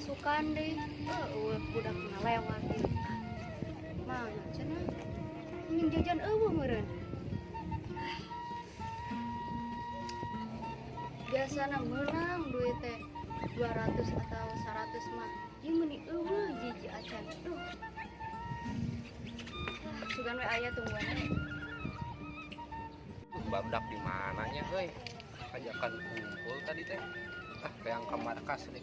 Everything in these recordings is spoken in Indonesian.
pasukan deh. Budak ngalewat ya. Mana cenah? Nying jajan eueuh meureun. Biasana menang duit teh 200 atau 100 mah. Ieu meuni eueuh jiji acan. Sugan we aya tungguan. Barudak di mananya euy? Ajakan kumpul tadi teh. Kayak ke markas nih.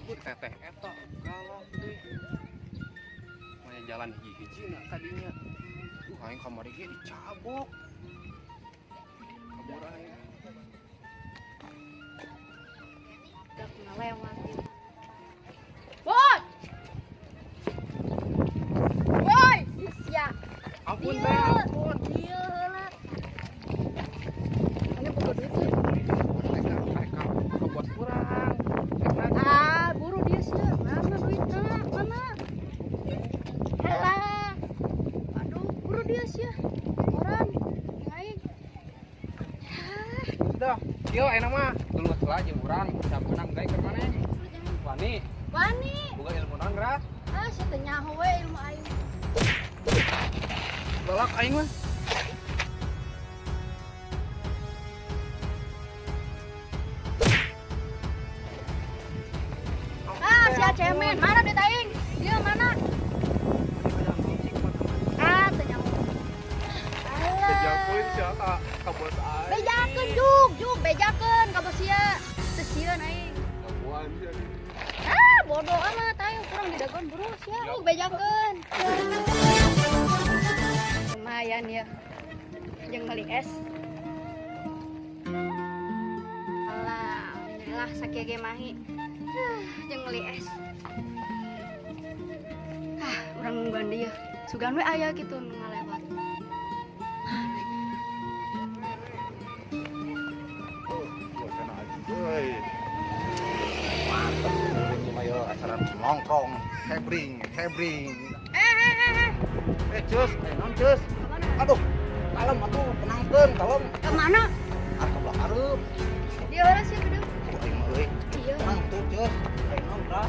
Teteh eta galak deui. Maya jalan hiji-hijina tadinya. Aing kamari ge dicabok. Kabur aing. Udah ngalewat ya. Boy! Boy! Isya. Ampun teh, ampun. Iya lah. Ini boga duit sih. Mereka ke bos kurang. Buru dia sih. Mana duitnya? Mana? Halah. Aduh, buru dia sih. Orang naik. Sudah, kieu enak mah. Dulu heula jeung urang bisa menang gawe keur maneh. Wani, Wani. boga ilmu naon gerak? Saya teh nyaho we ilmu aing. Galak aing mah. Sia cemen. Mana duit aing? Dia mana? Teh nyaho. Jakuin sia ka bos aing. Bejakeun juk bejakeun ka bos sia. Teu sieun aing. Kabuan sia. Bodoh amat ayo kurang didagon bro sia. Bejakeun. Lumayan ya. Jeung meuli es. Alah, inilah sakieu ge mahi. Jeung meuli es. Urang nungguan dia. Sugan we aya kitu nu ngalewat. Mantap, ini mah ya acara nongkrong, hebring. Cus, non cus. Aduh, kalem atuh, tenangkeun, kalem. Kemana? Atuh belah hareup. Dia orang sih gede. Aing mah euy. Iya. Tenang tuh, cus. Aing naon, Bra?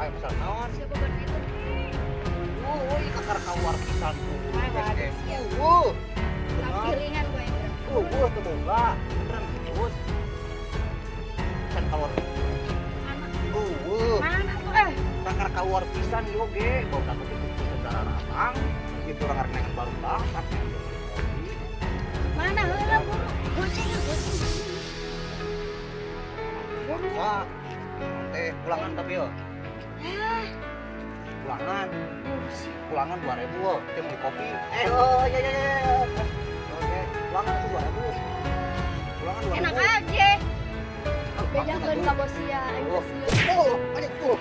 Aing pesan naon? Siapa ban itu? Euy, kakar kawar pisan tuh. Wah, bagus, ya. Bener. Pilingan gue yang Tuh boga. Beneran cus. Kan kawar. Mana? Mana tuh kakar kawar pisan yo ge. Boga teh itu saudara ratang. Gitu orang arek neng baru dah, tapi Mana heula buru? Goceng. wah, pulangan tapi yo. Pulangan 2000 yo, teh beli kopi. Ya. Oke, pulangan itu 2000. Pulangan 2000. Enak aja. Bejakeun ka bos sia, aing teh sieun. Aduh tuh.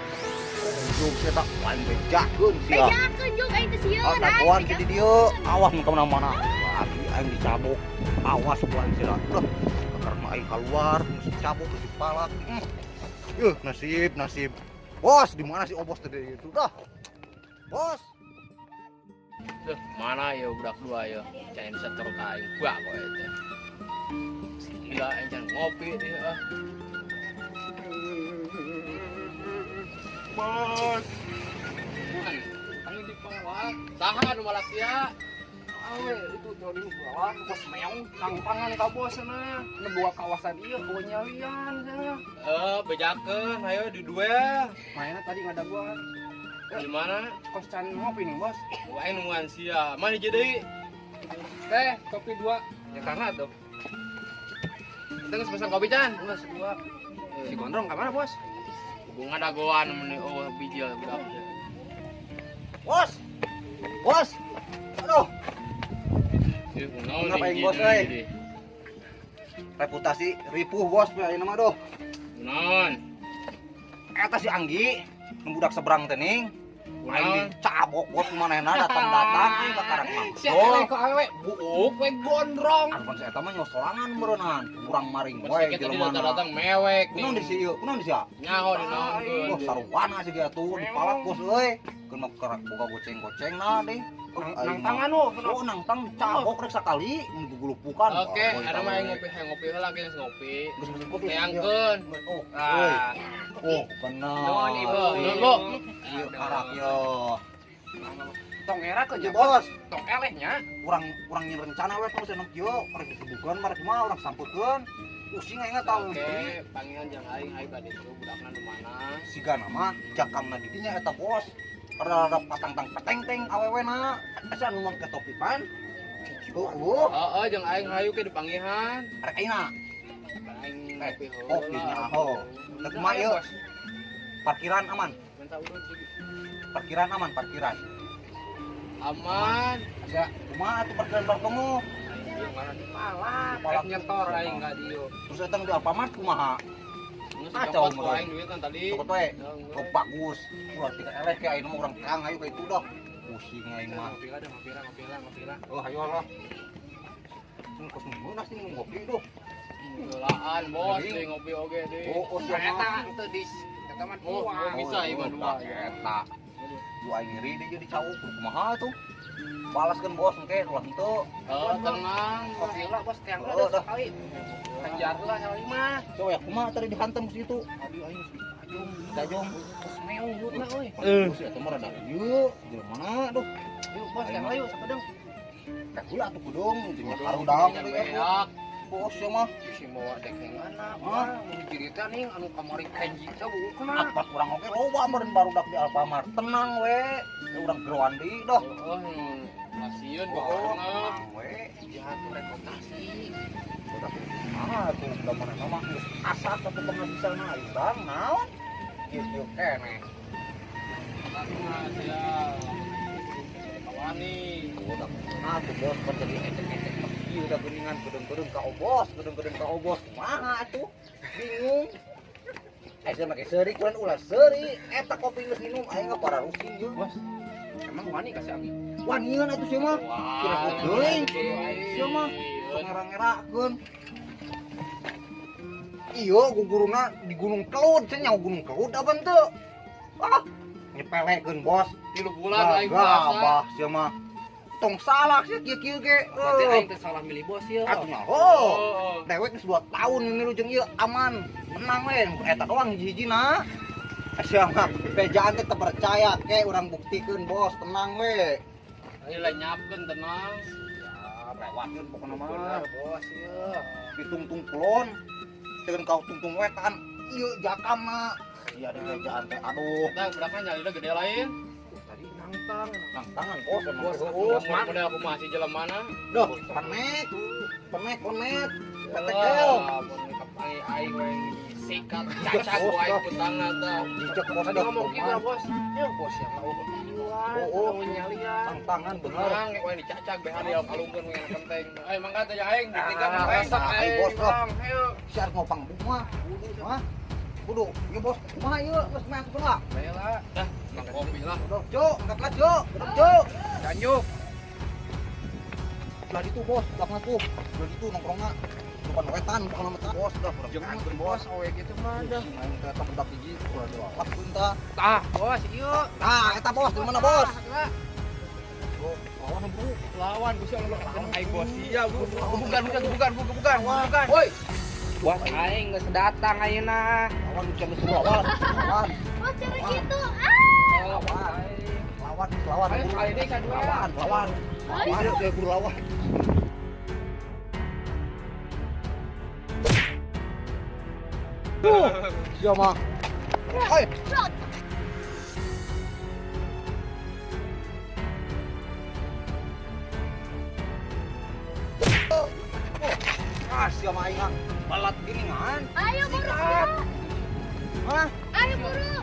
Juk saya tak lain bejakeun sia. Bejakeun juk aing teh sieun. Kawan jadi dia, awas mun kemana-mana. Lagi aing dicabok. Awas bulan sia. Udah, karena aing keluar, mesti cabok di kepala. Nasib. Bos, di mana si Obos tadi itu? Dah. Bos. Duh, mana ya budak dua ya. Cain setor aing. Gua kok eta. Gila aing can ngopi dia. Bos. Aing di bawah. Tahan malah sia. Awe itu tadi bawah bos meong nangpangan ka bos sana. Ngebuka kawasan ieu ku nyalian sana. Bejakeun ayo di dua. Mainnya tadi ngada gua. Di mana? Kos can ngopi nih, Bos. Wah, nungguan sia. Mana jadi? Teh, kopi 2. Ya karena tuh. Kita geus pesan kopi can. Geus 2. Si Gondrong ka mana, Bos? Bunga dagoan meni bijil budak. Bos. Aduh, Ngapain Bos, euy? Reputasi ripuh, Bos, ayeuna mah doh. Non. Eta si Anggi, budak seberang teh ning. Aing Naon? dicabok bos manehna datang-datang aing kakarang Si mangkol. awe kok awe buuk we gondrong. Arpon saya mah nyosorangan berenang, kurang maring Pas wae kita jelema. datang mewek nih. Kunaon di sieu? Kunaon di sia? Nyaho di naon Oh, tuh. sarupana sih atuh dipalak bos euy. Keuna kerak boga goceng-goceng nah deh. nang tangan lo. Oh, nang tang cagok rek sakali ngugulupukan. Oke, ada mah yang ngopi lagi ngopi. Geus ngopi. Neangkeun. Oh, Nah, oh, bener. nuhun ibu. Nuhun, Ieu karak yo. Tong era ke Ieu bos, tong elehnya. urang nyin rencana we terus enak kieu, parek disebukeun marek mah urang sampeukeun. Pusing aing tahu. Oke, panggilan jeung aing bade itu budakna nu mana. Siga nama jakamna di dinya eta bos. Rada patang-tang peteng-teng awewena. Asa nu mangke topipan. Heeh, jeung aing hayu ke dipanggihan. Arek aina. Aing ngopi heula. Kopinya oh. Teu kumaha ieu? Parkiran aman. Minta urut sih. Parkiran aman, parkiran. Aman. Asa kumaha atuh parkiran barkomu? Aing mana di pala. Nyetor aing ka dieu. Terus eta di Alfamart kumaha? Kacau mau aing duit kan tadi. Cokot we. Oh bagus. Ulah tika eleh ke aing mah urang kang ayo ka itu dah. Pusing aing mah. Ngopi lah. Oh ayo lah. Kos meunah sih ngopi tuh. Gelaan bos, deui ngopi oge deui. Oh, siap, eta teu dis. Eta mah dua. Bisa ieu mah dua. Eta. Lu aing ngiri deui jadi cawuk kumaha tuh? Balaskeun bos engke ulah henteu. Tenang, kopi lah bos tiang Oh, lah dah. sekali. Hajar lah sama lima. Coba ya kumaha tadi dihantam ke situ. Aduh aing ajung. Dajong. Meong yutna euy. Terus eta mah rada ieu, di mana tuh? Yuk bos tiang lah yuk sakedeng. Teh ulah tuh kudung, jeung harudang Beak. beak. Bos ya mah. Si bawa dekengana. Wah, mun cerita nih anu kamari kenji teh bukan. Apa kurang oke loba meureun barudak di Alfamart. Tenang we. Urang geroan deui dah. Oh, pasieun Oh, pokokna. tenang we. Jahat reputasi. Udah tuh udah mana mah geus asap tapi tengah bisa na urang naon? Kieu keneh. Tapi mah dia kawani. Udah tuh bos kan jadi ecek-ecek ieu udah geuningan gedeng-gedeng ka obos, gedeng-gedeng ka obos. Kumaha atuh? Bingung. Saya make seuri kuran ulah seuri. Eta kopi geus minum aing mah para rusin ieu. Bos, emang wani kasih ami? Wanian atuh sia mah. Kira teuing. Sia mah ngera-ngerakeun. Iya, guguruna di Gunung Kelut, cenah nyawa Gunung Kelut apa teu? Ah, nyepelekeun bos. 3 bulan aing puasa. Abah sia mah. Tong salah sih kieu-kieu ge. Berarti aing teh salah milih bos ieu. Atuh nya. Oh. Dewek geus 2 tahun milu jeung ieu aman. Menang we, eta doang hiji-hijina. Sia mah bejaan teh teu percaya ke urang buktikeun bos, tenang we. Ayo lah nyapkeun tenang. Ya, lewatkeun pokona mah. Bener bos ieu. Ditungtung kulon. Dengan kau tungtung wetan. Ieu jakamna. Sia ada bejaan teh aduh. Kita berapa nyalina gede lain? Tadi nangtang bos emang Bos, bos model aku masih jalan mana? doh penek petekel Aing weng sikat cacak Bos, aing bos. putangna teh. dicek bos Tadi dah ngomong kita kumaha. bos. Ya bos yang tahu kepiluan. Oh, Tahu nyalian. tangan bener Tenang, yang dicacak behar dia kalungkeun yang penting. Ayo mangga teh aing ditinggal Ah, aing sak aing, bos, bos. Ayo. siar ngopang bunga hah kudu ieu bos kumaha ieu geus mah kudu lah Baiklah. Dah, nang kopi lah. udah jo angkatlah jo udah jo Ganjuk. belah ditu bos belakang tuh belah ditu nongkrongna depan wetan bukan nama bos udah udah Jeung bos awe gitu mah dah. main ke eta budak hiji udah dilawat punta Tah, bos, ieu. nah eta bos di mana bos Lah, lawan bu lawan bos yang lawan aing bos. Iya, Bu. Bukan. Woi. Bos aing geus datang ayeuna. lawan lucang geus lawan Oh, cara gitu. lawan Ayo sekali deh kadua. lawan dia guru lawan siapa mah oi siapa mah ingat balat gini kan Ayo buru. hah Ayo buru.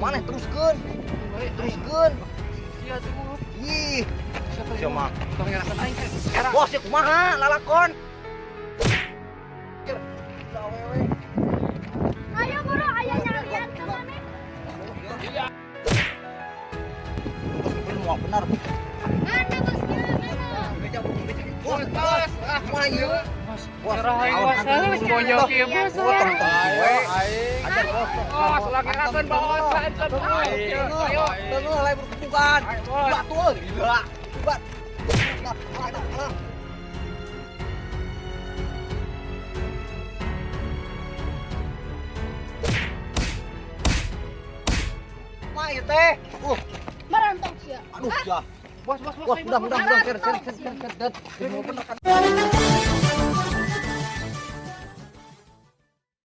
mana teruskeun Iya tuh. ih Siapa siapa mah Tong ngerakeun aing teh. bos ya kumaha lalakon Ayo buru. Ayo nyalian kemana? Iya. Mau benar Mana bosnya? Mana? bos kumaha ieu Bos bos. Bos. Rahayu wasan bonyok ieu bos. Ayo, ajar bos. Bos, lagi rakeun baosan kan. Ayo, tengah lain berkebukan. Batuh, gila. Bat. Mai teh. Merontok sih. Aduh, ya. Bos, Bos, mudah, ser.